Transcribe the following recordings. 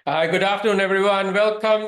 Good afternoon, everyone. Welcome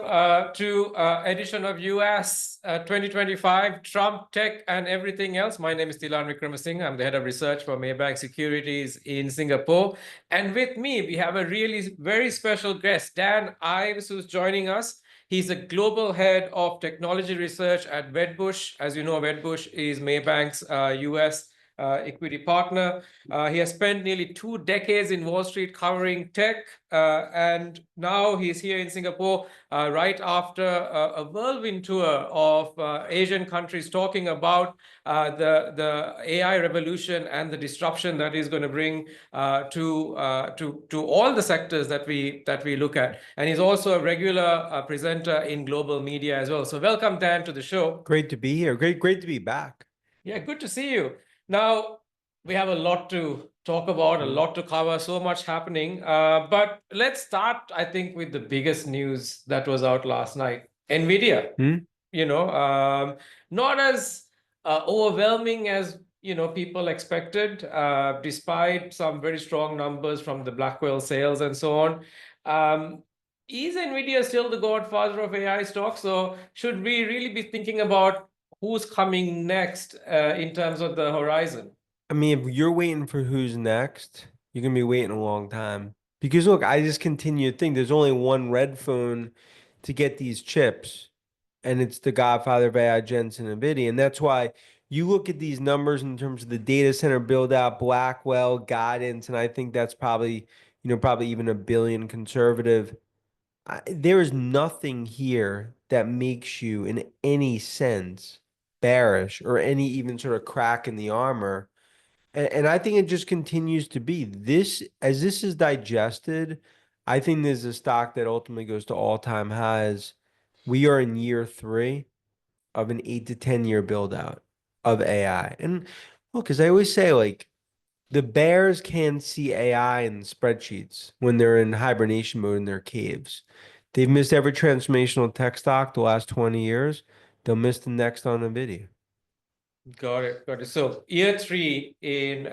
to edition of US 2025 Trump Tech and everything else. My name is Tilan Vikramasinghe. I'm the head of research for Maybank Securities in Singapore. And with me, we have a really very special guest, Dan Ives, who's joining us. He's a global head of technology research at Wedbush. As you know, Wedbush is Maybank's US equity partner. He has spent nearly 2 decades in Wall Street covering tech, and now he's here in Singapore right after a whirlwind tour of Asian countries talking about the AI revolution and the disruption that is going to bring to all the sectors that we look at. And he's also a regular presenter in global media as well. So welcome, Dan, to the show. Great to be here. Great to be back. Yeah, good to see you. Now, we have a lot to talk about, a lot to cover, so much happening. But let's start, I think, with the biggest news that was out last night. NVIDIA, not as overwhelming as, people expected, despite some very strong numbers from the Blackwell sales and so on. Is NVIDIA still the godfather of AI stocks? So should we really be thinking about who's coming next in terms of the horizon? I mean, if you're waiting for who's next, you're gonna be waiting a long time. Because look, I just continue to think there's only one red phone to get these chips, and it's the godfather of AI, Jensen NVIDIA. And that's why you look at these numbers in terms of the data center build out, Blackwell, guidance, and I think that's probably, probably even a billion conservative. There is nothing here that makes you, in any sense, bearish or any even sort of crack in the armor. And I think it just continues to be this as this is digested. I think there's a stock that ultimately goes to all-time highs. We are in year 3 of an 8 to 10 year build out of AI. And look, as I always say, like the bears can see AI in spreadsheets when they're in hibernation mode in their caves. They've missed every transformational tech stock the last 20 years. They'll miss the next on NVIDIA. Got it. Got it. So year 3 in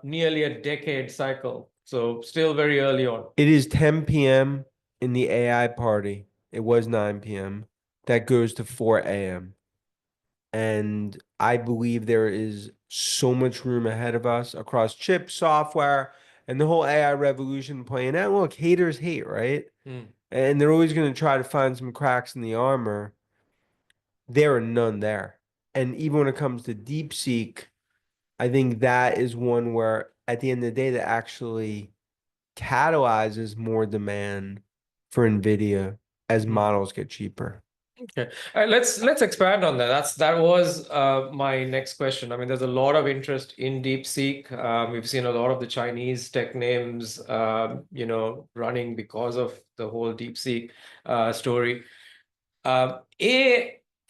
nearly a decade cycle. So still very early on. It is 10 p.m. in the AI party. It was 9 p.m. That goes to 4 a.m. And I believe there is so much room ahead of us across chip, software, and the whole AI revolution playing out. Look, haters hate, right? And they're always going to try to find some cracks in the armor. There are none there. And even when it comes to DeepSeek, I think that is one where at the end of the day, that actually catalyzes more demand for NVIDIA as models get cheaper. Okay, let's expand on that. That was my next question. I mean, there's a lot of interest in DeepSeek. We've seen a lot of the Chinese tech names, running because of the whole DeepSeek story.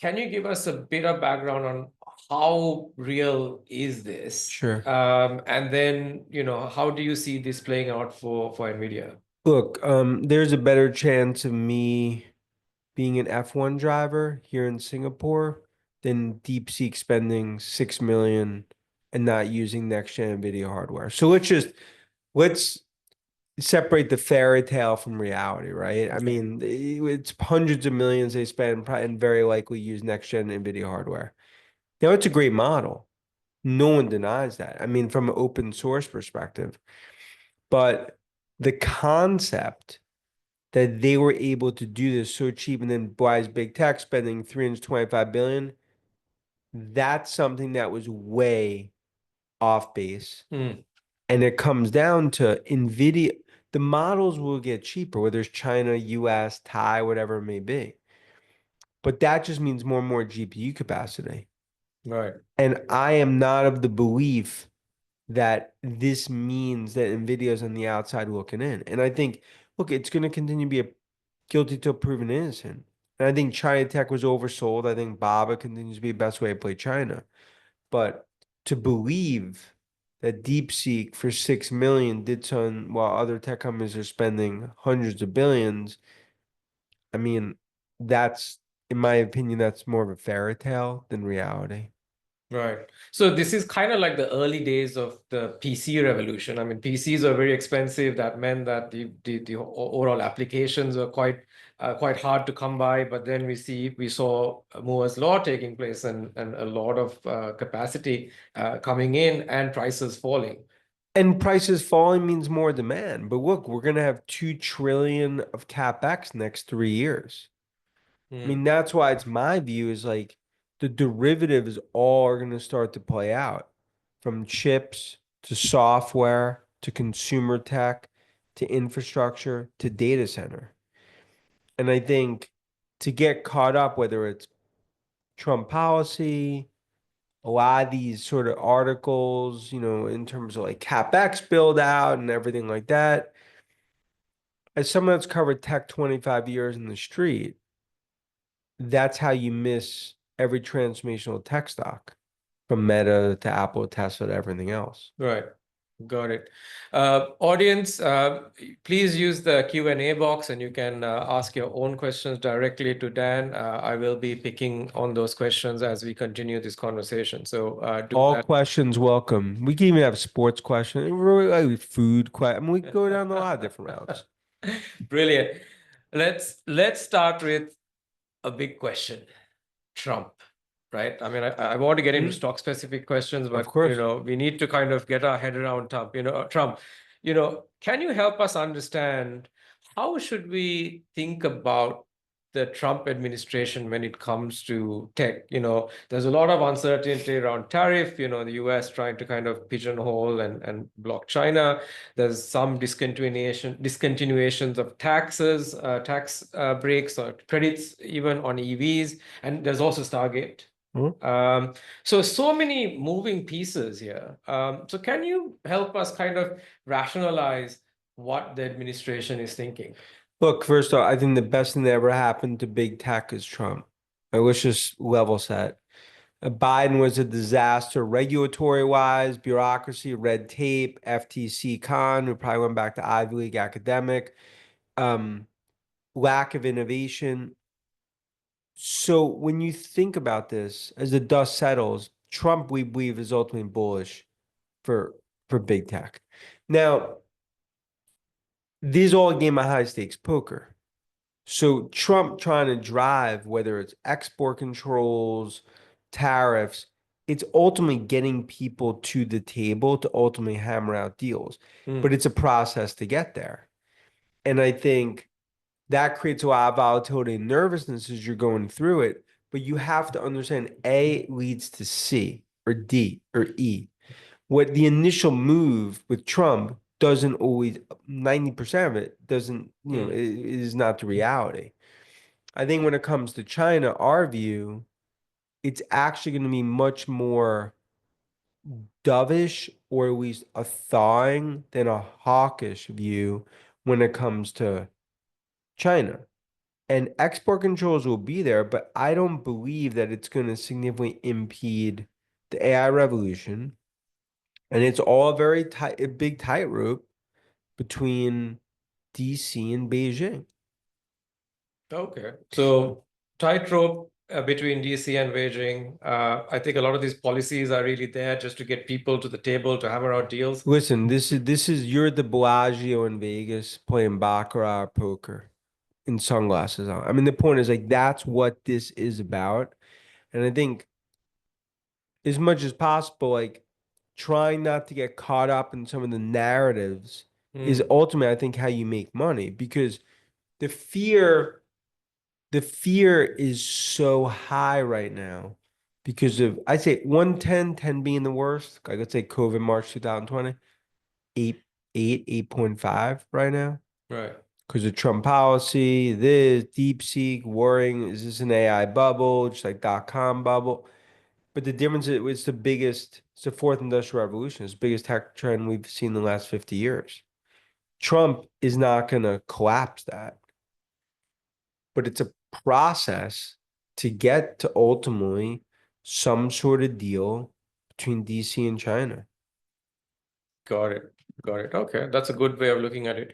Can you give us a bit of background on how real is this? Sure. And then, how do you see this playing out for NVIDIA? Look, there's a better chance of me being an F1 driver here in Singapore than DeepSeek spending 6 million and not using next gen NVIDIA hardware. So let's separate the fairy tale from reality, right? I mean, it's hundreds of millions they spend and very likely use next gen NVIDIA hardware. Now, it's a great model. No one denies that. I mean, from an open source perspective. But the concept that they were able to do this so cheap and then buys big tech spending 325 billion, that's something that was way off base. And it comes down to NVIDIA. The models will get cheaper, whether it's China, US, Thai, whatever it may be. But that just means more and more GPU capacity. Right. And I am not of the belief that this means that NVIDIA is on the outside looking in. And I think, look, it's going to continue to be a guilty till proven innocent. And I think China tech was oversold. I think BABA continues to be the best way to play China. But to believe that DeepSeek for 6 million did something while other tech companies are spending hundreds of billions, I mean, that's, in my opinion, that's more of a fairy tale than reality. Right. So this is kind of like the early days of the PC revolution. I mean, PCs are very expensive. That meant that the overall applications were quite hard to come by. But then we saw Moore's law taking place and a lot of capacity coming in and prices falling. And prices falling means more demand. But look, we're gonna have 2 trillion of CapEx next 3 years. I Hmm. mean, that's why it's my view is like the derivatives all are going to start to play out from chips to software to consumer tech to infrastructure to data center. And I think to get caught up, whether it's Trump policy, a lot of these sort of articles, in terms of like CapEx build out and everything like that, as someone that's covered tech 25 years in the street, that's how you miss every transformational tech stock from Meta to Apple, Tesla to everything else. Right. Got it. Audience, please use the Q&A box and you can ask your own questions directly to Dan. I will be picking on those questions as we continue this conversation. So do All that. questions welcome. We can even have sports questions, like food questions. I mean, we can go down a lot of different routes. Brilliant. Let's start with a big question. Trump, right? I mean, I want to get into stock specific questions, Of but course. we need to kind of get our head around Trump. Trump, can you help us understand how should we think about the Trump administration when it comes to tech? There's a lot of uncertainty around tariff, the US trying to kind of pigeonhole and block China. There's some discontinuations of taxes, tax breaks or credits even on EVs, and there's also Stargate. Mhm. So many moving pieces here. So can you help us kind of rationalize what the administration is thinking? Look, first off, I think the best thing that ever happened to big tech is Trump. I wish just level set. Biden was a disaster regulatory wise, bureaucracy, red tape, FTC con, who probably went back to Ivy League academic, um, lack of innovation. So when you think about this, as the dust settles, Trump, we believe, is ultimately bullish for big tech. Now, these all a game of high stakes poker. So Trump trying to drive, whether it's export controls, tariffs, it's ultimately getting people to the table to ultimately hammer out deals. But it's a process to get there. And I think that creates a lot of volatility and nervousness as you're going through it. But you have to understand A leads to C or D or E. What the initial move with Trump doesn't always, 90% of it doesn't, it is not the reality. I think when it comes to China, our view, it's actually going to be much more dovish or at least a thawing than a hawkish view when it comes to China. And export controls will be there, but I don't believe that it's going to significantly impede the AI revolution. And it's all very tight, a big tightrope between DC and Beijing. Okay. So tightrope between DC and Beijing. I think a lot of these policies are really there just to get people to the table to hammer out deals. Listen, this is you're the Bellagio in Vegas playing baccarat or poker and sunglasses on. I mean, the point is like that's what this is about. And I think as much as possible, like trying not to get caught up in some of the narratives is ultimately, I think, how you make money because the fear, the fear is so high right now because of I'd say 110, 10 being the worst. Like let's say COVID March 2020, 8.5 right now. Right. Because of Trump policy, this DeepSeek, worrying, is this an AI bubble, just like .com bubble? But the difference is it's the fourth industrial revolution, it's the biggest tech trend we've seen in the last 50 years. Trump is not going to collapse that, but it's a process to get to ultimately some sort of deal between DC and China. Got it. Got it. Okay. That's a good way of looking at it.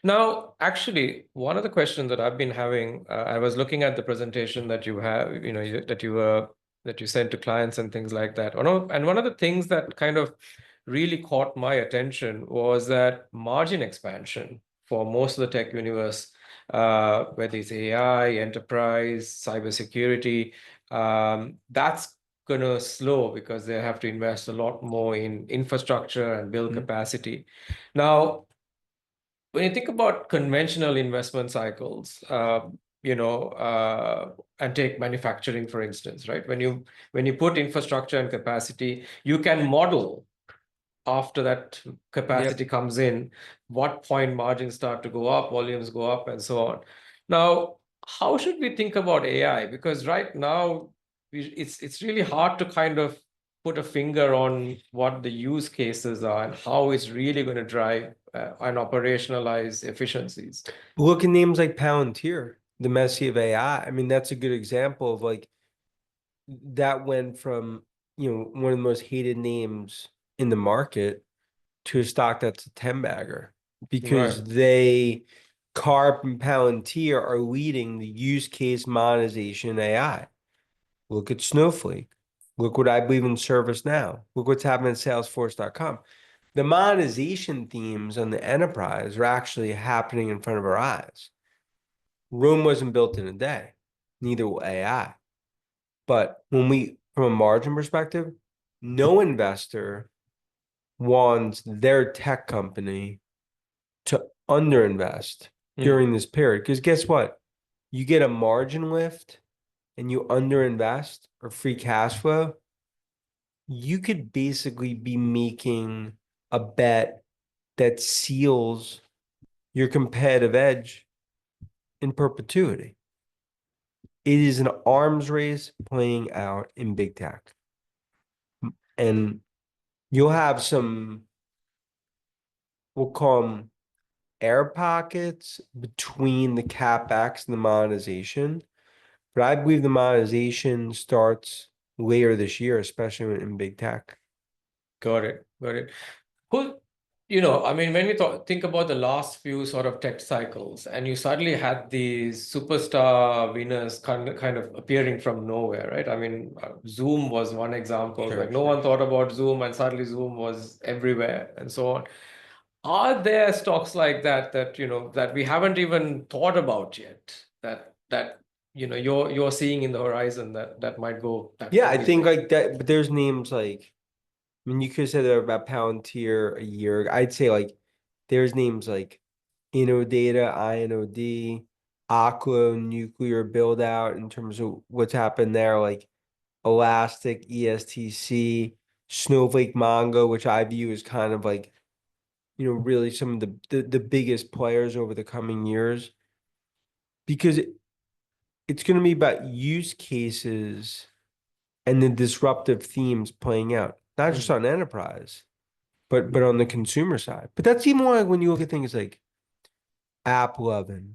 Now, actually, one of the questions that I've been having, I was looking at the presentation that you have, that you were that you send to clients and things like that. And one of the things that kind of really caught my attention was that margin expansion for most of the tech universe, whether it's AI, enterprise, cybersecurity, that's going to slow because they have to invest a lot more in infrastructure and build capacity. Now, when you think about conventional investment cycles, and take manufacturing, for instance, right? When you put infrastructure and capacity, you can model after that capacity comes in, what point margins start to go up, volumes go up, and so on. Now, how should we think about AI? Because right now, it's really hard to kind of put a finger on what the use cases are and how it's really going to drive and operationalize efficiencies. Look at names like Palantir, the Messi of AI. I mean, that's a good example of like that went from, one of the most hated names in the market to a stock that's a 10 bagger because Right. Carp and Palantir are leading the use case monetization AI. Look at Snowflake. Look what I believe in ServiceNow. Look what's happening at Salesforce.com. The monetization themes on the enterprise are actually happening in front of our eyes. Rome wasn't built in a day, neither will AI. But from a margin perspective, no investor wants their tech company to underinvest during this period. Because guess what? You get a margin lift and you underinvest or free cash flow, you could basically be making a bet that seals your competitive edge in perpetuity. It is an arms race playing out in big tech. And you'll have some, we'll call them air pockets between the CapEx and the monetization. But I believe the monetization starts later this year, especially in big tech. Got it. Got it. Who, I mean, when we think about the last few sort of tech cycles, and you suddenly had these superstar winners kind of appearing from nowhere, right? I mean, Zoom was one example. Sure, Like no one thought about Zoom, and suddenly Zoom was everywhere, and so on. Are there stocks like that that we haven't even thought about yet that you're seeing in the horizon that might go that Yeah, I really think big? like that, but there's names like, I mean, you could say that about Palantir a year ago. I'd say like there's names like Innodata, INOD, Aqua, nuclear build out in terms of what's happened there, like Elastic, ESTC, Snowflake, Mongo, which I view as kind of like, really some of the biggest players over the coming years. Because it's going to be about use cases and the disruptive themes playing out, not just on enterprise, but on the consumer side. But that's even more like when you look at things like AppLovin,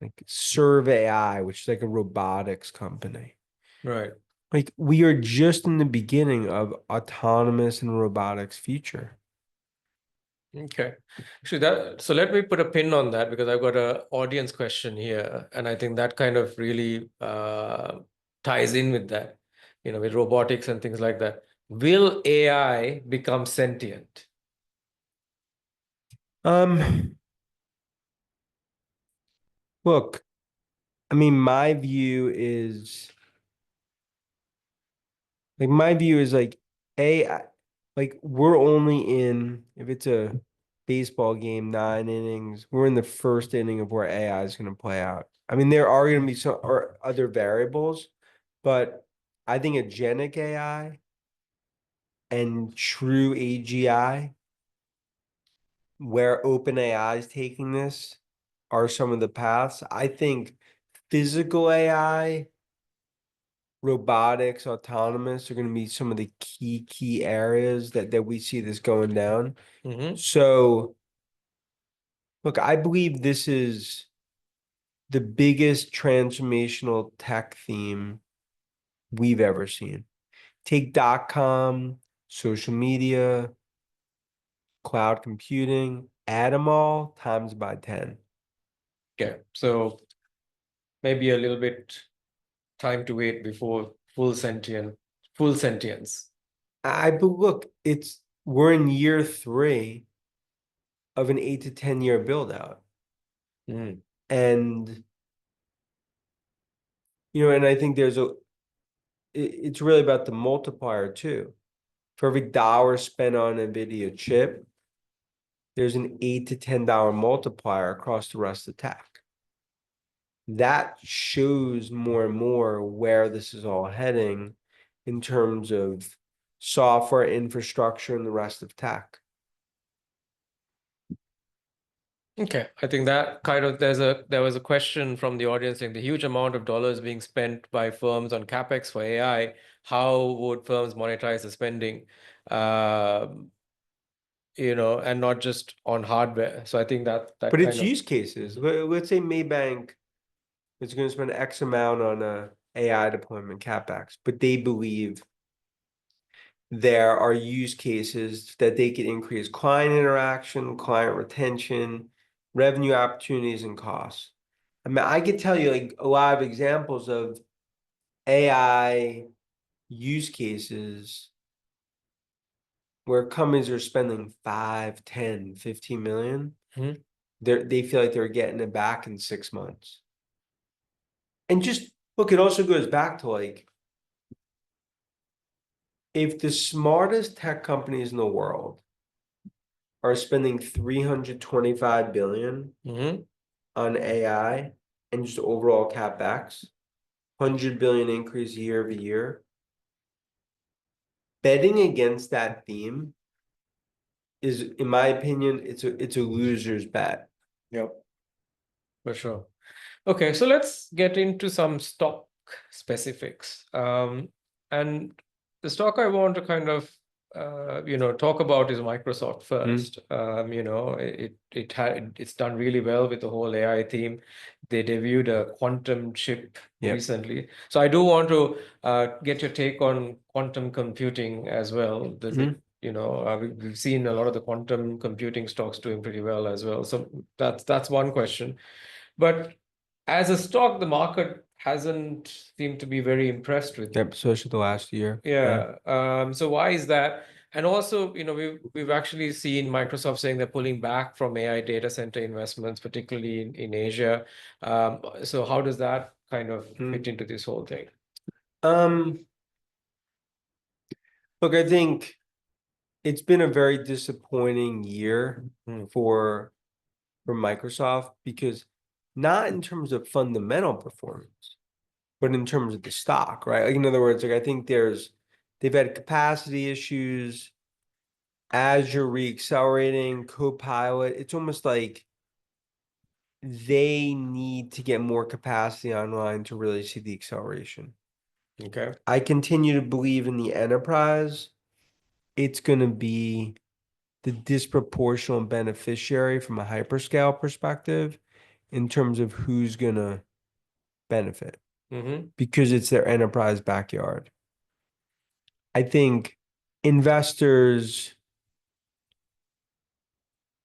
like Serve AI, which is like a robotics company. Right. Like we are just in the beginning of autonomous and robotics future. Okay. So let me put a pin on that because I've got a audience question here, and I think that kind of really ties in with that, with robotics and things like that. Will AI become sentient? Um, Look, I mean, my view is like AI, like we're only in, if it's a baseball game, 9 innings, we're in the first inning of where AI is going to play out. I mean, there are going to be some or other variables, but I think agentic AI and true AGI, where OpenAI is taking this, are some of the paths. I think physical AI, robotics, autonomous are going to be some of the key areas that we see this going down. So, look, I believe this is the biggest transformational tech theme we've ever seen. Take .com, social media, cloud computing, add them all times by 10. Okay. So maybe a little bit time to wait before full sentience. But look, we're in year 3 of an 8 to 10 year build out. Mm. And and I think it's really about the multiplier too. For every dollar spent on a video chip, there's an $8 to $10 multiplier across the rest of tech. That shows more and more where this is all heading in terms of software infrastructure and the rest of tech. Okay, I think that kind of there was a question from the audience saying the huge amount of dollars being spent by firms on capex for AI. How would firms monetize the spending? And not just on hardware. So I think that But kind it's of use cases. Let's say Maybank is going to spend X amount on a AI deployment capex, but they believe there are use cases that they can increase client interaction, client retention, revenue opportunities, and costs. I mean, I could tell you like a lot of examples of AI use cases where companies are spending 5, 10, 15 million. Mhm. They feel like they're getting it back in 6 months. And just look, it also goes back to like, if the smartest tech companies in the world are spending 325 billion Mhm. on AI and just overall capex, 100 billion increase year over year, betting against that theme is, in my opinion, it's a loser's bet. Yep, for sure. Okay, so let's get into some stock specifics. And the stock I want to kind of talk about is Microsoft first. It's done really well with the whole AI theme. They debuted a quantum chip Yep. recently. So I do want to get your take on quantum computing as well. We've seen a lot of the quantum computing stocks doing pretty well as well. So that's one question. But as a stock, the market hasn't seemed to be very impressed with it. Yep, especially the last year. Yeah. So why is that? And also, we've actually seen Microsoft saying they're pulling back from AI data center investments, particularly in Asia. So how does that kind of fit into this whole thing? Look, I think it's been a very disappointing year for Microsoft, because not in terms of fundamental performance, but in terms of the stock, right? Like, in other words, like, I think they've had capacity issues, Azure reaccelerating, Copilot. It's almost like they need to get more capacity online to really see the acceleration. Okay. I continue to believe in the enterprise. It's going to be the disproportionate beneficiary from a hyperscale perspective in terms of who's going to benefit, because it's their enterprise backyard. I think investors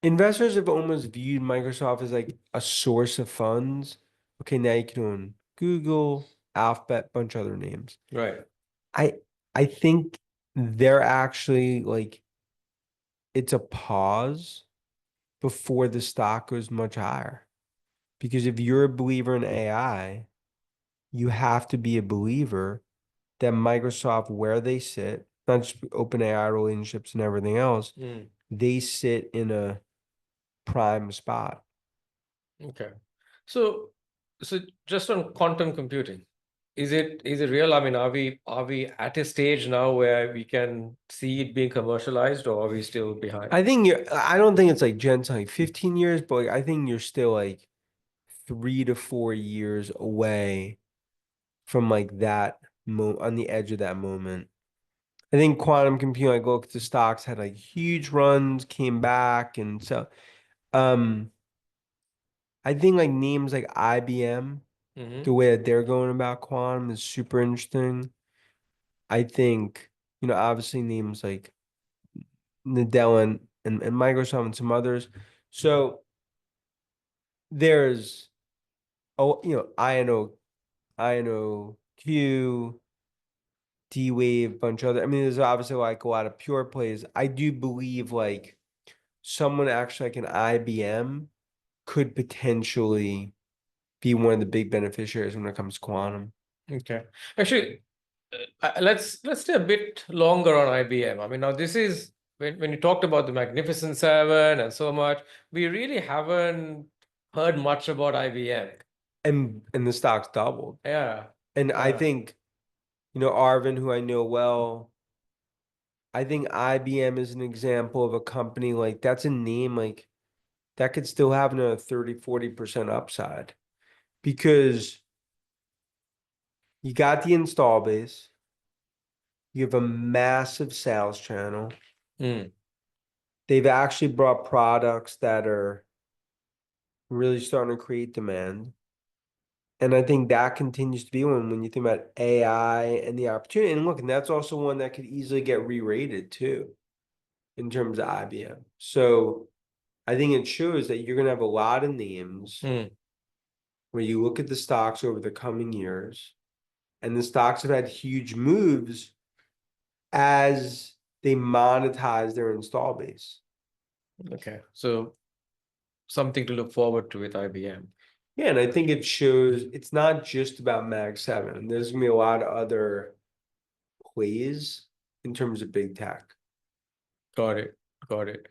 have almost viewed Microsoft as like a source of funds. Okay, now you can own Google, Alphabet, bunch of other names. Right. I think they're actually like, it's a pause before the stock goes much higher. Because if you're a believer in AI, you have to be a believer that Microsoft, where they sit, not just OpenAI relationships and everything else, they sit in a prime spot. Okay. So just on quantum computing, is it real? I mean, are we at a stage now where we can see it being commercialized, or are we still behind? I don't think it's like Jensen, like 15 years, but like, I think you're still like 3 to 4 years away from like that on the edge of that moment. I think quantum computing, like, look, the stocks had like huge runs, came back, and so I think like names like IBM, the way that they're going about quantum is super interesting. I think, obviously names like Nadella and Microsoft and some others. So there's, INO Q, D-Wave, bunch of other. I mean, there's obviously like a lot of pure plays. I do believe like someone actually like an IBM could potentially be one of the big beneficiaries when it comes to quantum. Okay. Actually, let's stay a bit longer on IBM. I mean, now this is when you talked about the Magnificent Seven and so much, we really haven't heard much about IBM. And the stock's doubled. Yeah. And I Yeah. think, Arvin, who I know well, I think IBM is an example of a company like that's a name like that could still have a 30-40% upside because you got the install base, you have a massive sales channel. Mm. They've actually brought products that are really starting to create demand. And I think that continues to be one when you think about AI and the opportunity. And look, and that's also one that could easily get re-rated too in terms of IBM. So I think it shows that you're going to have a lot of names Mm. where you look at the stocks over the coming years, and the stocks have had huge moves as they monetize their install base. Okay. So something to look forward to with IBM. Yeah, and I think it shows it's not just about Mag 7. There's gonna be a lot of other plays in terms of big tech. Got it. Got it.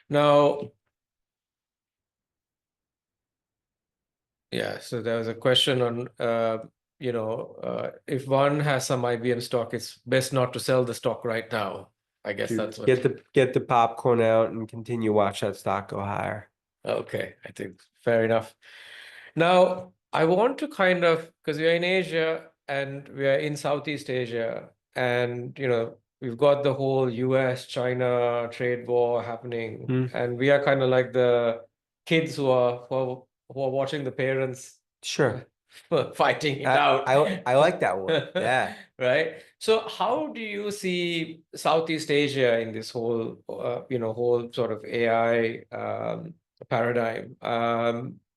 Now, yeah, so there was a question on if one has some IBM stock, it's best not to sell the stock right now. I guess To that's what. get the popcorn out and continue watch that stock go higher. Okay, I think fair enough. Now, I want to kind of, because we are in Asia and we are in Southeast Asia, and we've got the whole US-China trade war happening, Hmm, and we are kind of like the kids who are watching the parents sure. fighting it I, out. I like that one. Yeah. Right. So how do you see Southeast Asia in this whole sort of AI paradigm?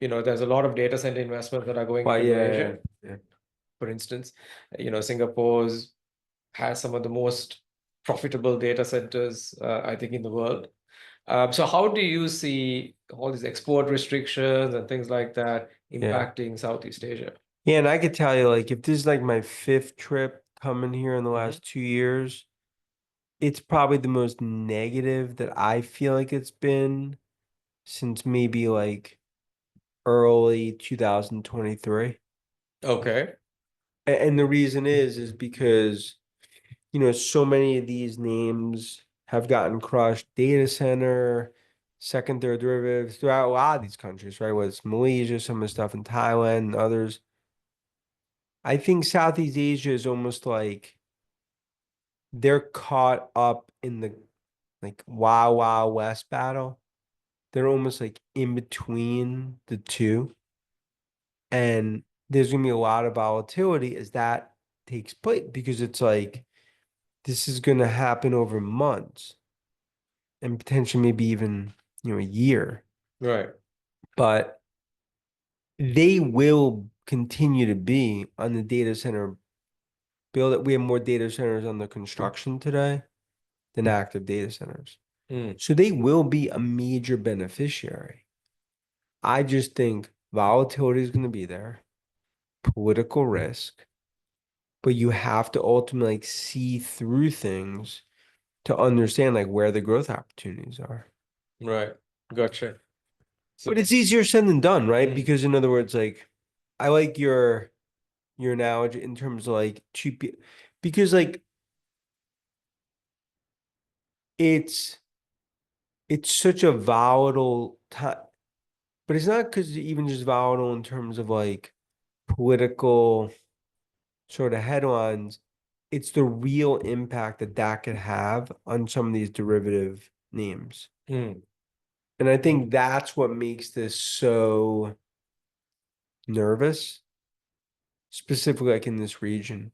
There's a lot of data center investments that are going Well, into yeah, Malaysia, yeah. for instance. Singapore's has some of the most profitable data centers, I think, in the world. So how do you see all these export restrictions and things like that Yeah. impacting Southeast Asia? Yeah, and I could tell you, like, if this is like my fifth trip coming here in the Mhm. last 2 years, it's probably the most negative that I feel like it's been since maybe like early 2023. Okay. And the reason is because, so many of these names have gotten crushed. Data center, second, third derivatives throughout a lot of these countries, right? Whether it's Malaysia, some of the stuff in Thailand and others. I think Southeast Asia is almost like they're caught up in the like Wild Wild West battle. They're almost like in between the two. And there's gonna be a lot of volatility as that takes place because it's like this is gonna happen over months and potentially maybe even, a year. Right. But they will continue to be on the data center build. We have more data centers on the construction today than active data centers. Mm. So they will be a major beneficiary. I just think volatility is going to be there, political risk, but you have to ultimately like see through things to understand like where the growth opportunities are. Right. Gotcha. So, But it's easier said than done, right? mm, Because in other words, like I like your analogy in terms of like cheap because like it's it's such a volatile time, but it's not because even just volatile in terms of like political sort of headlines. It's the real impact that that could have on some of these derivative names. mm, And I think that's what makes this so nervous, specifically like in this region.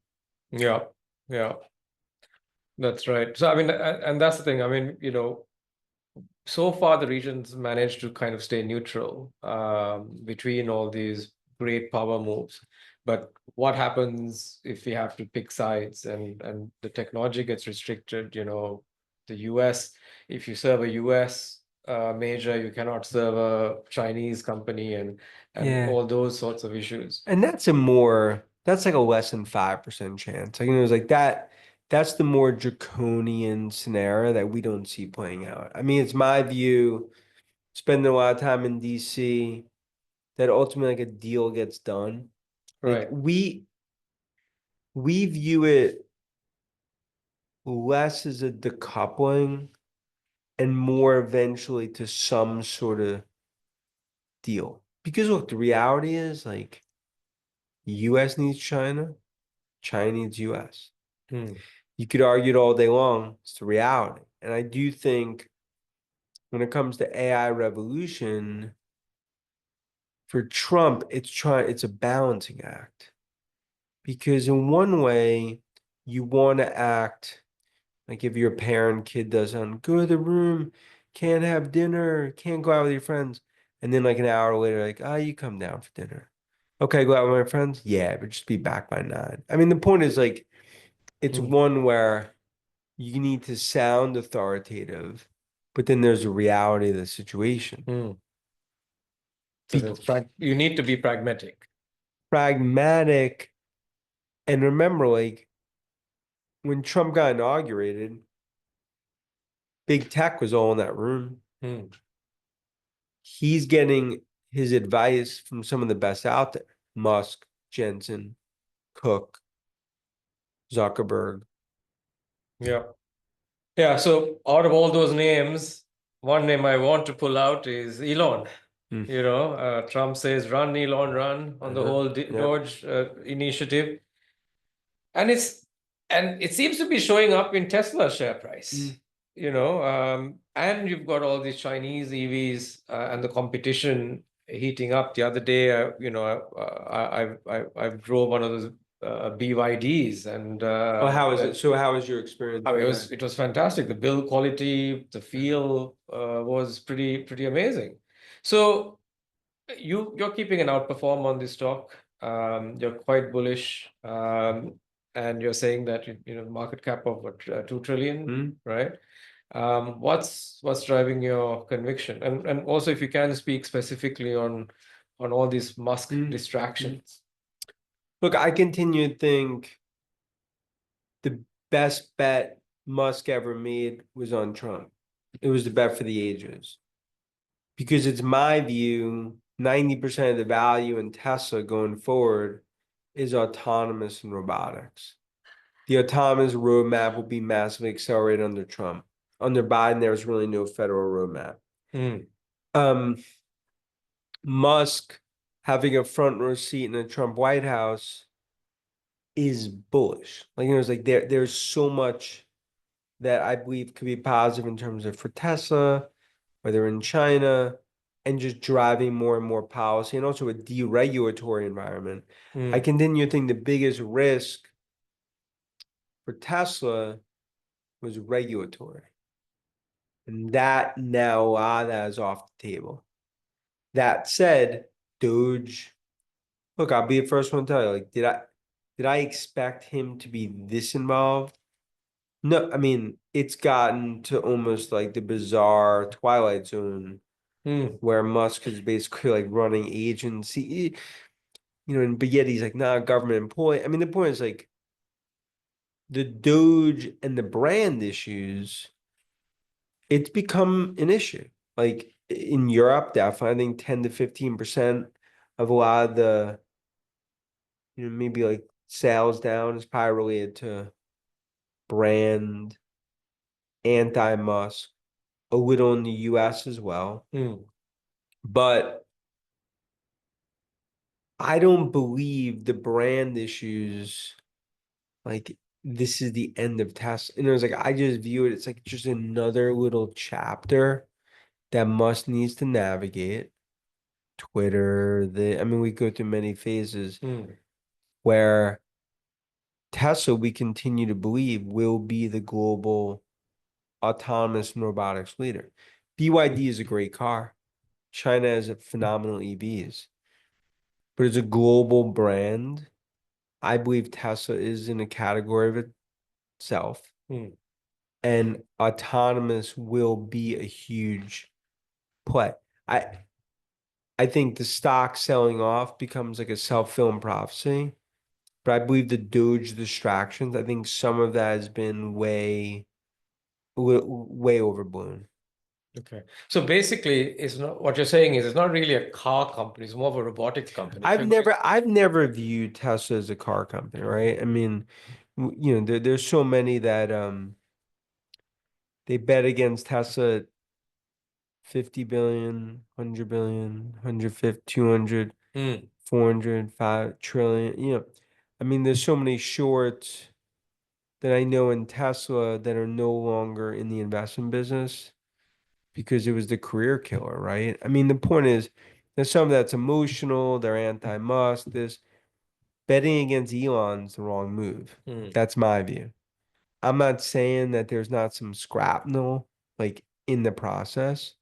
yeah. Yeah. That's right. So, I mean, and that's the thing. I mean, so far the region's managed to kind of stay neutral between all these great power moves. but what happens if we have to pick sides and the technology gets restricted? The US, if you serve a US major, you cannot serve a Chinese company and Yeah. all those sorts of issues. And that's like a less than 5% chance. Like, it was like that's the more draconian scenario that we don't see playing out. I mean, it's my view, spending a lot of time in DC, that ultimately like a deal gets done. Like Right. we view it less as a decoupling and more eventually to some sort of deal. Because look, the reality is like US needs China, China needs US. Hmm. You could argue it all day long. It's the reality. And I do think when it comes to AI revolution, for Trump, it's a balancing act. Because in one way, you want to act like if your parent kid does something, go to the room, can't have dinner, can't go out with your friends. And then like an hour later, like, oh, you come down for dinner. Okay, go out with my friends? Yeah, but just be back by 9. I mean, the point is like it's Hmm. one where you need to sound authoritative, but then there's a reality of the situation. Hmm. So Be that's you need to be pragmatic. pragmatic and remember, like when Trump got inaugurated, big tech was all in that room. Hmm. He's getting his advice from some of the best out there. Musk, Jensen, Cook, Zuckerberg. Yeah. Yeah. So out of all those names, one name I want to pull out is Elon. Mm. Trump says, run, Elon, run on the whole Yep. Doge initiative. And it seems to be showing up in Tesla share price. Mm. And you've got all these Chinese EVs and the competition heating up. The other day, I've drove one of those BYDs, and Oh, how is it? So how was your experience I mean, with that? it was fantastic. The build quality, the feel was pretty amazing. So you're keeping an outperform on this stock. You're quite bullish, and you're saying that market cap of what, 2 trillion, Mm. right? What's driving your conviction? And also, if you can speak specifically on all these Musk Mm. distractions. Look, I continue to think the best bet Musk ever made was on Trump. It was the bet for the ages. Because it's my view, 90% of the value in Tesla going forward is autonomous and robotics. The autonomous roadmap will be massively accelerated under Trump. Under Biden, there was really no federal roadmap. Hmm. Um, Musk having a front row seat in the Trump White House is bullish. Like, it's like there's so much that I believe could be positive in terms of for Tesla, whether in China, and just driving more and more policy and also a deregulatory environment. I Hmm. continue to think the biggest risk for Tesla was regulatory. And that now a lot of that is off the table. That said, Doge, look, I'll be the first one to tell you, like, did I expect him to be this involved? No, I mean, it's gotten to almost like the bizarre Twilight Zone Hmm. where Musk is basically like running agency, but yet he's like not a government employee. I mean, the point is like the Doge and the brand issues, it's become an issue. Like in Europe, definitely, I think 10 to 15% of a lot of the, maybe like sales down is probably related to brand, anti-Musk, a little in the US as well. Hmm. But I don't believe the brand issues, like this is the end of Tesla. And it was like, I just view it, it's like just another little chapter that Musk needs to navigate. Twitter, I mean, we go through many phases Hmm. where Tesla, we continue to believe, will be the global autonomous and robotics leader. BYD is a great car. China has a phenomenal EVs, but it's a global brand. I believe Tesla is in a category of itself, Hmm. and autonomous will be a huge play. I I think the stock selling off becomes like a self-fulfilling prophecy, but I believe the Doge distractions, I think some of that has been way overblown. Okay. So basically, it's not what you're saying is it's not really a car company, it's more of a robotics company. If I've never viewed Tesla as a car company, right? I mean, there's so many that they bet against Tesla at 50 billion, 100 billion, 150, 200, Hmm. 400, 5 trillion, I mean, there's so many shorts that I know in Tesla that are no longer in the investment business because it was the career killer, right? I mean, the point is there's some that's emotional, they're anti-Musk, this betting against Elon's the wrong move. Hmm. That's my view. I'm not saying that there's not some scrapnel like in the process,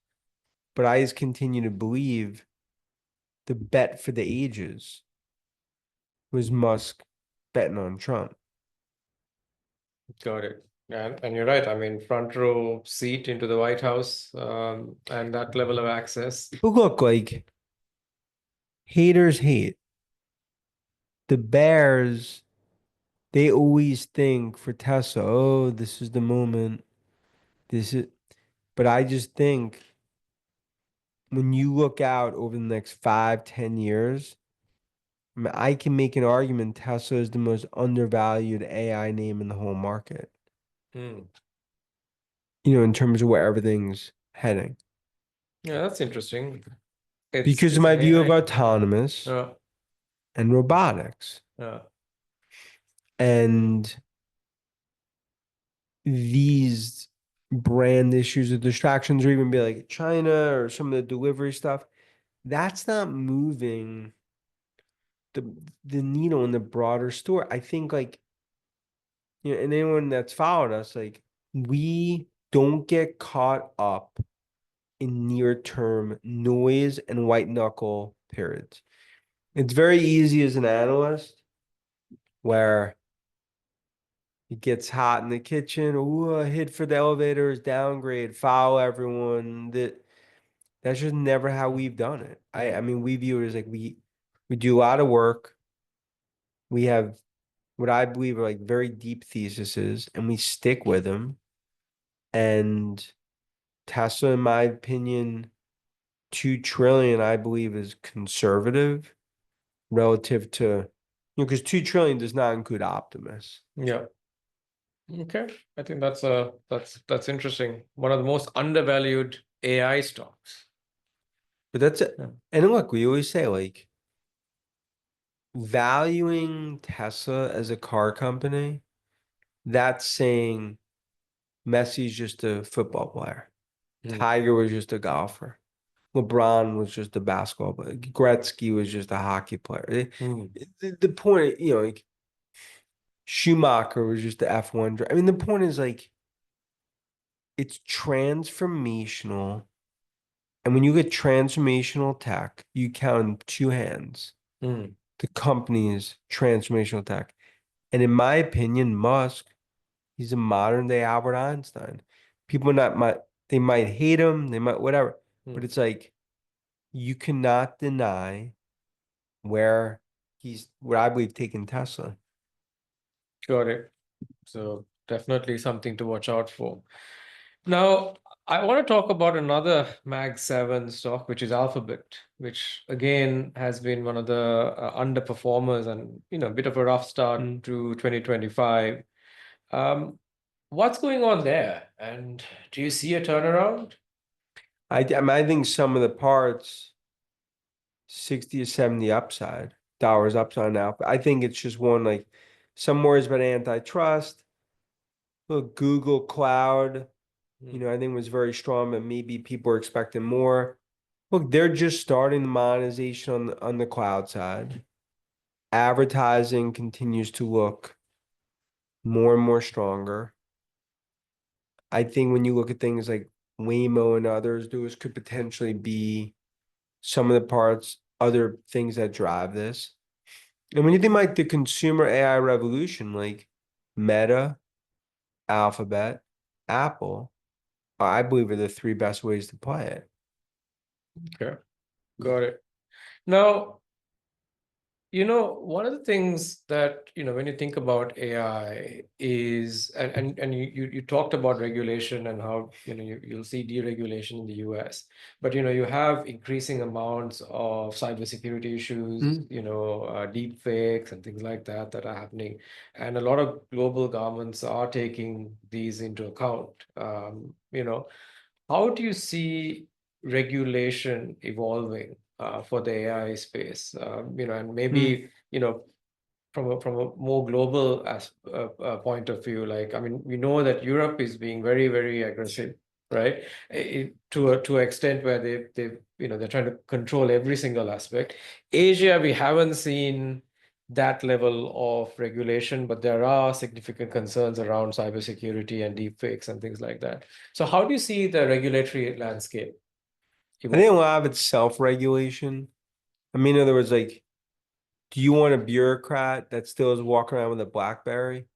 but I just continue to believe the bet for the ages was Musk betting on Trump. Got it. And you're right. I mean, front row seat into the White House, and that level of access. But look, like haters hate. The Bears, they always think for Tesla, oh, this is the moment. This is, but I just think when you look out over the next 5, 10 years, I mean, I can make an argument Tesla is the most undervalued AI name in the whole market, Hmm. in terms of where everything's heading. Yeah, that's interesting. It's Because of it's my an view of AI. autonomous Yeah, and robotics. yeah. And these brand issues or distractions, or even be like China or some of the delivery stuff, that's not moving the the needle in the broader store. I think like, and anyone that's followed us, like we don't get caught up in near term noise and white knuckle periods. It's very easy as an analyst where it gets hot in the kitchen. Ooh, hit for the elevators, downgrade, foul everyone. That's just never how we've done it. I mean, we view it as like we do a lot of work. We have what I believe are like very deep theses, and we stick with them. And Tesla, in my opinion, 2 trillion, I believe, is conservative relative to, because 2 trillion does not include Optimus. Yeah. Okay. I think that's interesting. One of the most undervalued AI stocks. But that's it. Yeah. And look, we always say like valuing Tesla as a car company, that's saying Messi's just a football player. Hmm. Tiger was just a golfer. LeBron was just a basketball player. Gretzky was just a hockey player. Hmm. The point, like Schumacher was just the F1 driver. I mean, the point is like it's transformational. And when you get transformational tech, you count in two hands Hmm. the company's transformational tech. And in my opinion, Musk, he's a modern day Albert Einstein. People not might they might hate him, they might whatever, but Hmm. it's like you cannot deny where he's what I believe taking Tesla. Got it. So definitely something to watch out for. Now, I want to talk about another Mag 7 stock, which is Alphabet, which again has been one of the underperformers and a bit of a rough start Mm. to 2025. Um, what's going on there? And do you see a turnaround? I mean, I think some of the parts 60 to 70 upside, dollars upside now. I think it's just one like some worries about antitrust. Look, Google Cloud, Hmm. I think was very strong, but maybe people are expecting more. Look, they're just starting the monetization on the cloud side. Advertising continues to look more and more stronger. I think when you look at things like Waymo and others, those could potentially be some of the parts, other things that drive this. And when you think like the consumer AI revolution, like Meta, Alphabet, Apple, I believe are the three best ways to play it. Okay, got it. Now, one of the things that, when you think about AI is, and you talked about regulation and how, you'll see deregulation in the US, but, you have increasing amounts of cybersecurity issues, deep fakes and things like that that are happening. And a lot of global governments are taking these into account. How do you see regulation evolving for the AI space? And Mm. maybe, from a more global point of view, like, I mean, we know that Europe is being very, very aggressive, right? To an extent where they're trying to control every single aspect. Asia, we haven't seen that level of regulation, but there are significant concerns around cybersecurity and deepfakes and things like that. So how do you see the regulatory landscape I think a evolve? lot of it's self-regulation. I mean, in other words, like, do you want a bureaucrat that still is walking around with a BlackBerry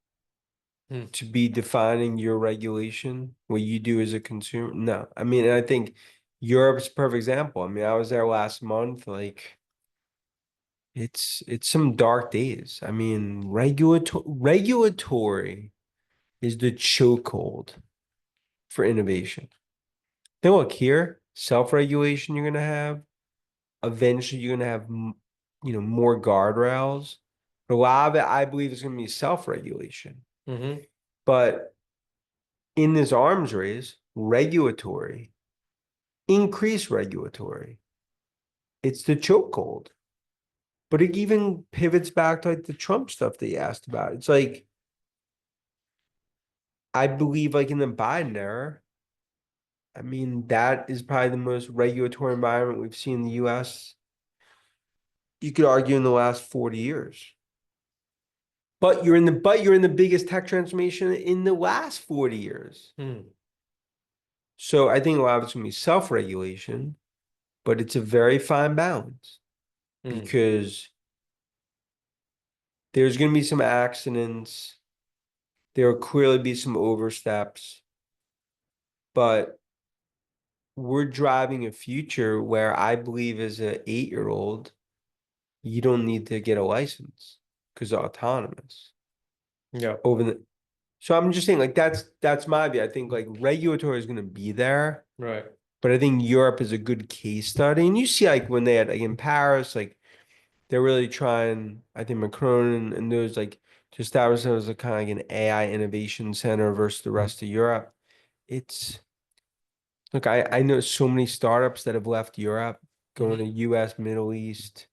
Hmm. to be defining your regulation, what you do as a consumer? No. I mean, and I think Europe's a perfect example. I mean, I was there last month, like it's some dark days. I mean, regulatory is the chokehold for innovation. Then look here, self-regulation you're gonna have. Eventually you're gonna have more guardrails. But a lot of it, I believe, is gonna be self-regulation. Hmm. But in this arms race, regulatory, increased regulatory, it's the chokehold. But it even pivots back to like the Trump stuff that you asked about. It's like I believe like in the Biden era, I mean, that is probably the most regulatory environment we've seen in the US. You could argue in the last 40 years. But you're in the biggest tech transformation in the last 40 years. Hmm. So I think a lot of it's gonna be self-regulation, but it's a very fine balance Hmm. because there's gonna be some accidents, there will clearly be some oversteps, but we're driving a future where I believe as an 8-year-old, you don't need to get a license because it's autonomous Yeah. over the. So I'm just saying, like that's my view. I think like regulatory is going to be there, Right. but I think Europe is a good case study. And you see, like when they had like in Paris, like they're really trying. I think Macron and those like to establish it as a kind of like an AI innovation center versus the rest of Europe. It's look, I know so many startups that have left Europe, going to Hmm. US, Middle East,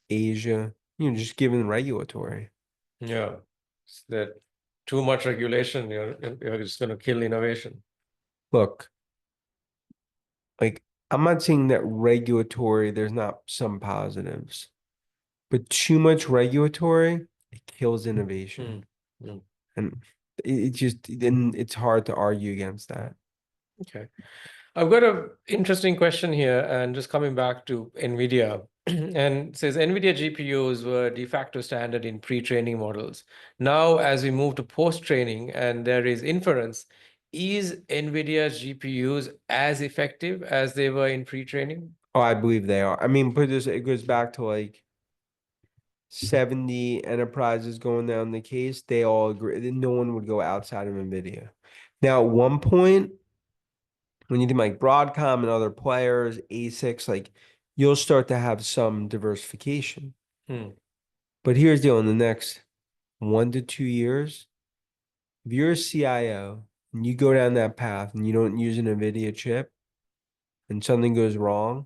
Asia, just given regulatory. Yeah. It's that too much regulation, you're just going to kill innovation. Look, like I'm not saying that regulatory, there's not some positives, but too much regulatory, it kills Hmm. innovation. Hmm. And it just then it's hard to argue against that. Okay. I've got an interesting question here, and just coming back to NVIDIA, and it says NVIDIA GPUs were de facto standard in pre-training models. Now, as we move to post-training and there is inference, is NVIDIA's GPUs as effective as they were in pre-training? Oh, I believe they are. I mean, put this, it goes back to like 70 enterprises going down the case. They all agree that no one would go outside of NVIDIA. Now, at one point, when you think like Broadcom and other players, ASICs, like you'll start to have some diversification. Hmm. But here's the deal, in the next 1 to 2 years, if you're a CIO and you go down that path and you don't use an NVIDIA chip and something goes wrong,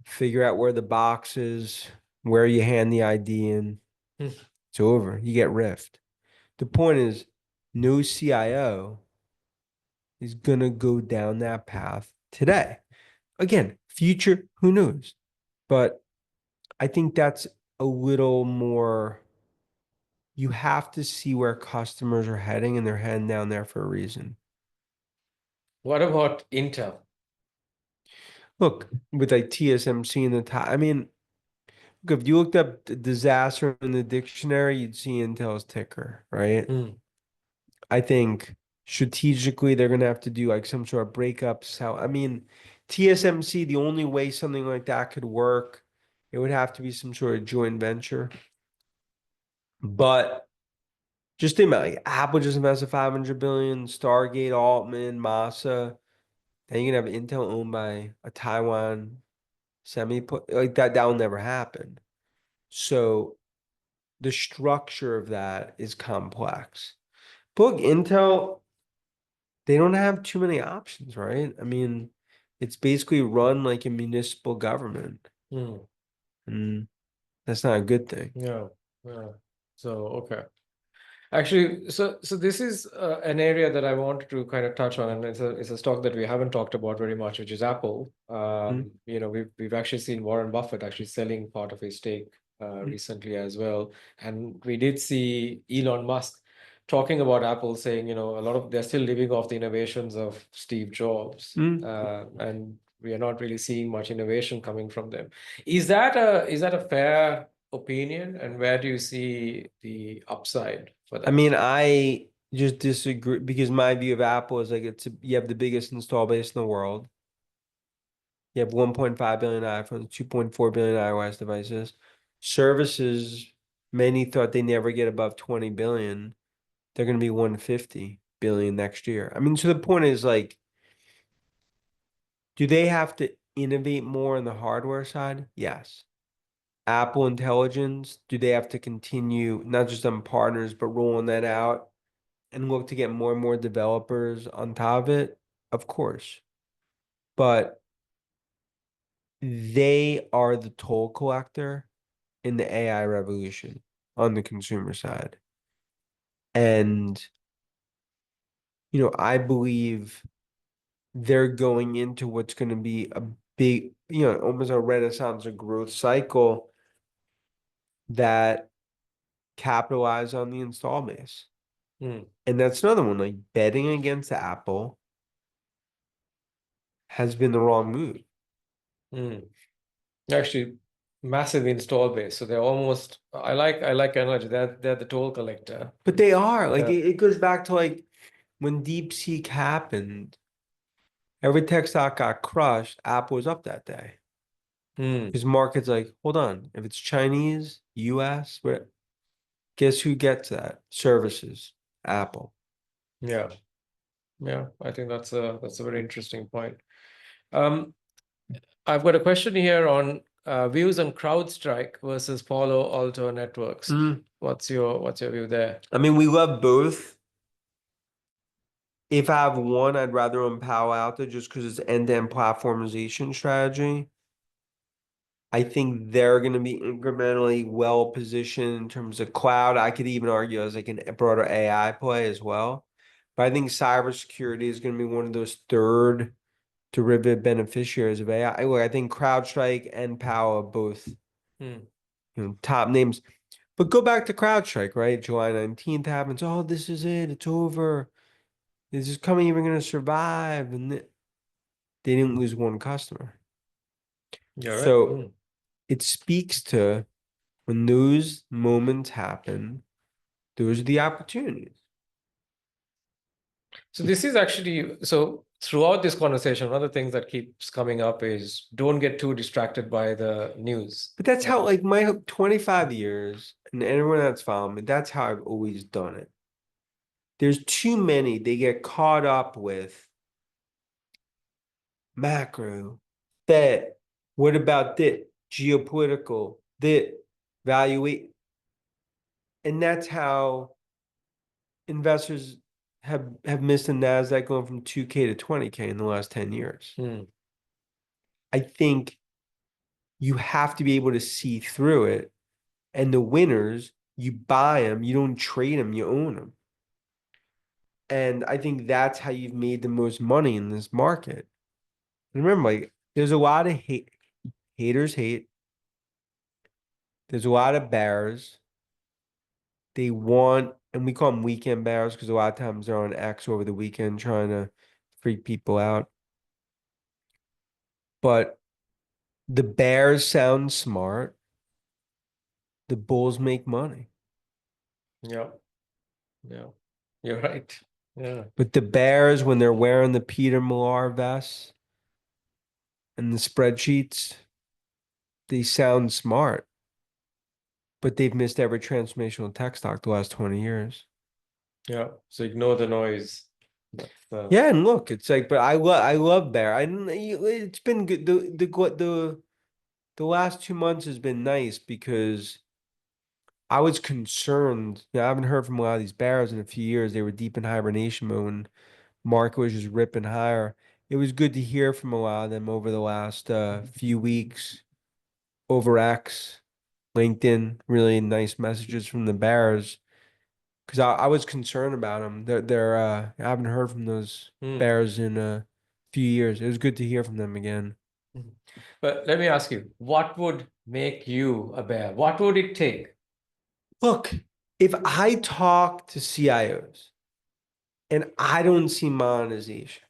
figure out where the box is, where you hand the ID in, Hmm. it's over. You get riffed. The point is, no CIO is gonna go down that path today. Again, future, who knows? But I think that's a little more, you have to see where customers are heading and they're heading down there for a reason. What about Intel? Look, with like TSMC in the top, I mean, If you looked up disaster in the dictionary, you'd see Intel's ticker, right? Mm, I think strategically they're gonna have to do like some sort of breakups. I mean, TSMC, the only way something like that could work, it would have to be some sort of joint venture. But just think about it, like Apple just invested 500 billion, Stargate, Altman, Masa. Then you're gonna have Intel owned by a Taiwan like that. That will never happen. So the structure of that is complex. But look, Intel, they don't have too many options, right? I mean, it's basically run like a municipal government, mm, and that's not a good thing. yeah, yeah. So, okay. Actually, so this is an area that I wanted to kind of touch on, and it's a stock that we haven't talked about very much, which is Apple. Mm, We've actually seen Warren Buffett actually selling part of his stake mm, recently as well, and we did see Elon Musk talking about Apple, saying, a lot of they're still living off the innovations of Steve Jobs, mm. and we are not really seeing much innovation coming from them. Is that a fair opinion, and where do you see the upside for I that? mean, I just disagree because my view of Apple is like you have the biggest install base in the world. You have 1.5 billion iPhones, 2.4 billion iOS devices. Services, many thought they never get above 20 billion. They're going to be 150 billion next year. I mean, so the point is like, do they have to innovate more on the hardware side? Yes. Apple Intelligence, do they have to continue not just on partners, but rolling that out and look to get more and more developers on top of it? Of course. But they are the toll collector in the AI revolution on the consumer side. And, I believe they're going into what's going to be a big, almost a renaissance or growth cycle that capitalize on the install base. Hmm. And that's another one, like betting against Apple has been the wrong move. Hmm. Actually, massive install base. So they're almost. I like analogy. They're the toll collector. But they are like Yeah. it goes back to like when DeepSeek happened, every tech stock got crushed, Apple was up that day. Hmm. Because market's like, hold on, if it's Chinese, US, where guess who gets that? Services, Apple. Yeah. Yeah. I think that's a very interesting point. Um, I've got a question here on views on CrowdStrike versus Palo Alto Networks. Mm. What's your view there? I mean, we love both. If I have one, I'd rather own Palo Alto just because it's end-to-end platformization strategy. I think they're going to be incrementally well positioned in terms of cloud. I could even argue as like a broader AI play as well. But I think cybersecurity is going to be one of those third derivative beneficiaries of AI. Look, I think CrowdStrike and Palo are both, Hmm. top names. But go back to CrowdStrike, right? July 19th happens. Oh, this is it. It's over. Is this company even going to survive? And they didn't lose one customer. You're right. So it speaks to when those moments happen, those are the opportunities. So this is actually so throughout this conversation, one of the things that keeps coming up is don't get too distracted by the news. But that's how, like, my 25 years and everyone that's followed me, that's how I've always done it. There's too many, they get caught up with macro, Fed, what about this, geopolitical, this, valuate. And that's how investors have missed the NASDAQ going from 2K to 20K in the last 10 years. Hmm. I think you have to be able to see through it. And the winners, you buy them, you don't trade them, you own them. And I think that's how you've made the most money in this market. And remember, like, there's a lot of haters hate. There's a lot of bears. They want, and we call them weekend bears because a lot of times they're on X over the weekend trying to freak people out. But the bears sound smart. the bulls make money. Yeah. Yeah. You're right. Yeah. But the bears, when they're wearing the Peter Millar vests and the spreadsheets, they sound smart, but they've missed every transformational tech stock the last 20 years. Yeah. So ignore the noise. That's Yeah, and look, it's like, but I love bear. It's been good. The last 2 months has been nice because I was concerned. I haven't heard from a lot of these bears in a few years. They were deep in hibernation mode when market was just ripping higher. It was good to hear from a lot of them over the last few weeks over X, LinkedIn. Really nice messages from the bears because I was concerned about them. I haven't heard from those Hmm. bears in a few years. It was good to hear from them again. Mhm. But let me ask you, what would make you a bear? What would it take? Look, if I talk to CIOs and I don't see monetization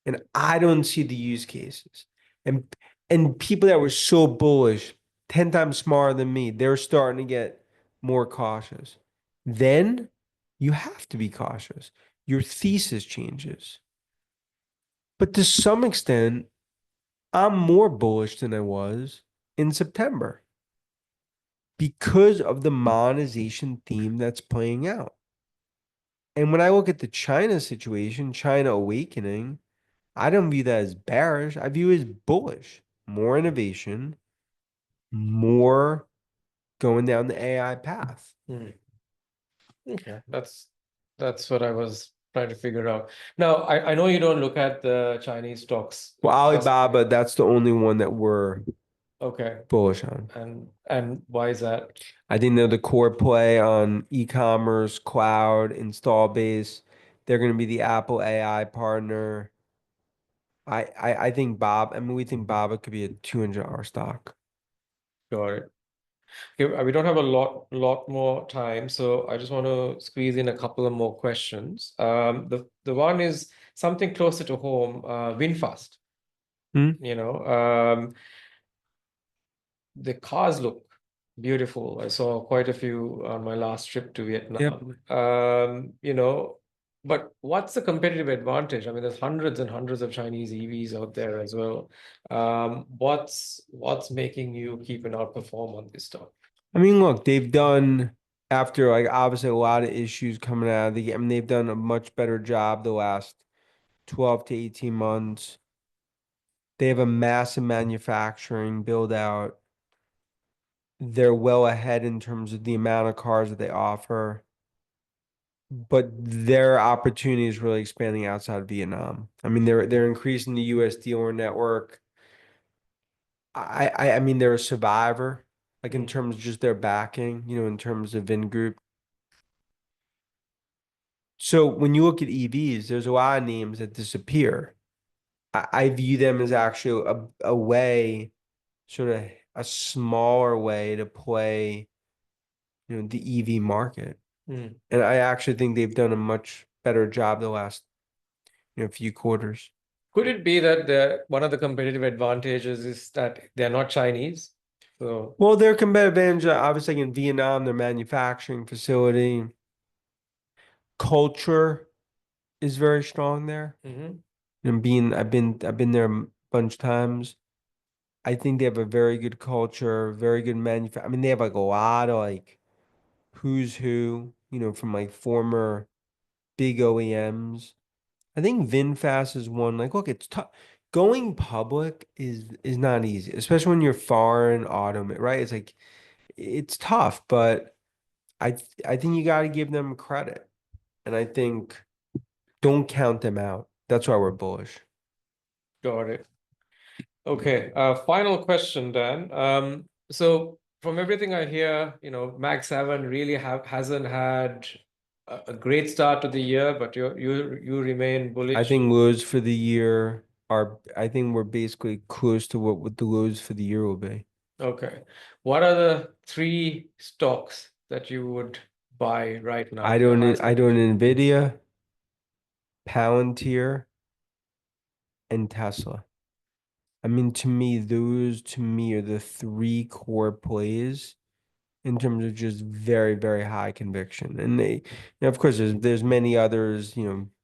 and I don't see the use cases and people that were so bullish, 10 times smarter than me, they're starting to get more cautious. Then you have to be cautious. Your thesis changes. But to some extent, I'm more bullish than I was in September because of the monetization theme that's playing out. And when I look at the China situation, China awakening, I don't view that as bearish. I view it as bullish. More innovation, more going down the AI path. Hmm. Okay, that's what I was trying to figure out. Now, I know you don't look at the Chinese stocks. Well, Just Alibaba, that's the only one that we're okay. bullish on. And why is that? I think they're the core play on e-commerce, cloud, install base. They're going to be the Apple AI partner. I think we think Baba could be a $200 stock. Got it. Okay, we don't have a lot more time, so I just want to squeeze in a couple of more questions. The one is something closer to home, VinFast. Hmm? You know, the cars look beautiful. I saw quite a few on my last trip to Yep. Vietnam. But what's the competitive advantage? I mean, there's hundreds and hundreds of Chinese EVs out there as well. What's making you keep an outperform on this stuff? I mean, look, they've done after like obviously a lot of issues coming out of the game. I mean, they've done a much better job the last 12 to 18 months. They have a massive manufacturing build out. They're well ahead in terms of the amount of cars that they offer, but their opportunity is really expanding outside of Vietnam. I mean, they're increasing the US dealer network. I mean, they're a survivor, like in terms of just their backing, in terms of Vin Group. So when you look at EVs, there's a lot of names that disappear. I view them as actually a way, sort of a smaller way to play, the EV market. Mm. And I actually think they've done a much better job the last, few quarters. Could it be that one of the competitive advantages is that they're not Chinese? So, Well, their competitive advantage, obviously in Vietnam, their manufacturing facility, culture is very strong there. mhm. And I've been there a bunch of times. I think they have a very good culture, very good I mean, they have like a lot of like who's who, from like former big OEMs. I think VinFast is one. Like, look, it's tough. Going public is not easy, especially when you're foreign automate, right? It's like it's tough, but I think you got to give them credit, and I think don't count them out. That's why we're bullish. Got it. Okay, final question, Dan. So from everything I hear, Mag 7 really hasn't had a great start to the year, but you remain I bullish. think lows for the year I think we're basically close to what the lows for the year will be. Okay. What are the three stocks that you would buy right now? I If your don't hands I can be don't Nvidia, Palantir, and Tesla. I mean, to me, those to me are the three core plays in terms of just very, very high conviction. And they, of course, there's many others,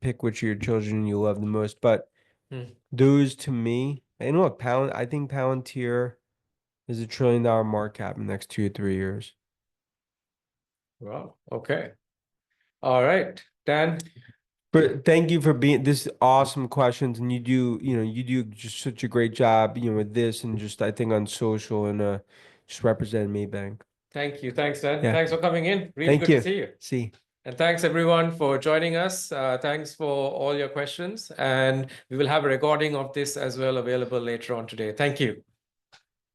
pick which of your children you love the most, but Hmm. those to me, and look, I think Palantir is $1 trillion market cap in the next 2 to 3 years. Wow. Okay. All right, Dan. But thank you for being this awesome questions, and you do just such a great job, with this and just I think on social and just representing Maybank. Thank you. Thanks, Dan. Yeah. Thanks for coming in. Really Thank good to you. see you. See. And thanks everyone for joining us. Thanks for all your questions. And we will have a recording of this as well available later on today. Thank you.